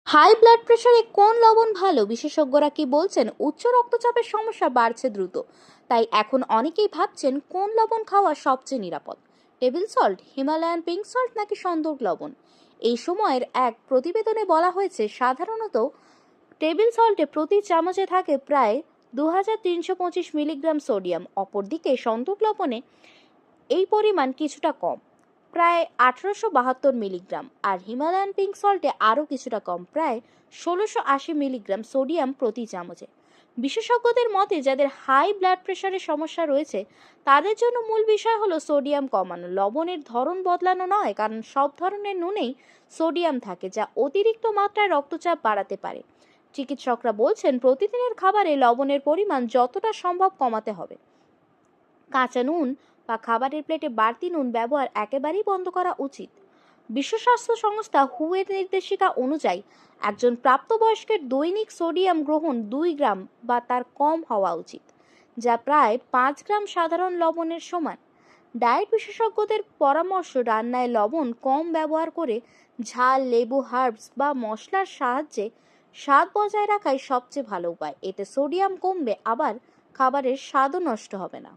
High blood প্রেশারে কোন লবণ ভালো? বিশেষজ্ঞরা কি বলছেন? উচ্চ রক্তচাপের সমস্যা বাড়ছে দ্রুত, তাই এখন অনেকেই ভাবছেন কোন লবণ খাওয়া সবচেয়ে নিরাপদ। Table salt, Himalayan pink salt নাকি সন্দক লবণ? এই সময়ের এক প্রতিবেদনে বলা হয়েছে সাধারণত টেবিল সল্টে প্রতি চামচে থাকে প্রায় 2325 মিলিগ্রাম সোডিয়াম। অপরদিকে সন্দক লবণে এই পরিমাণ কিছুটা কম, প্রায় 1872 মিলিগ্রাম, আর হিমালয়ান পিঙ্ক সল্টে আরও কিছুটা কম, প্রায় 1680 মিলিগ্রাম সোডিয়াম প্রতি চামচে। বিশেষজ্ঞদের মতে যাদের হাই ব্লাড প্রেশারের সমস্যা রয়েছে তাদের জন্য মূল বিষয় হলো সোডিয়াম কমানো, লবণের ধরন বদলানো নয়, কারণ সব ধরনের নুনেই সোডিয়াম থাকে যা অতিরিক্ত মাত্রায় রক্তচাপ বাড়াতে পারে। চিকিৎসকরা বলছেন প্রতিদিনের খাবারে লবণের পরিমাণ যতটা সম্ভব কমাতে হবে। কাঁচা নুন বা খাবারের প্লেটে বাড়তি নুন ব্যবহার একেবারেই বন্ধ করা উচিত। বিশ্ব স্বাস্থ্য সংস্থা হু এর নির্দেশিকা অনুযায়ী একজন প্রাপ্তবয়স্কের দৈনিক সোডিয়াম গ্রহণ 2 গ্রাম বা তার কম হওয়া উচিত, যা প্রায় 5 গ্রাম সাধারণ লবণের সমান। ডায়েট বিশেষজ্ঞদের পরামর্শ রান্নায় লবণ কম ব্যবহার করে ঝাল, লেবু, হার্বস বা মশলার সাহায্যে স্বাদ বজায় রাখাই সবচেয়ে ভালো উপায়। এতে সোডিয়াম কমবে, আবার খাবারের স্বাদও নষ্ট হবে না।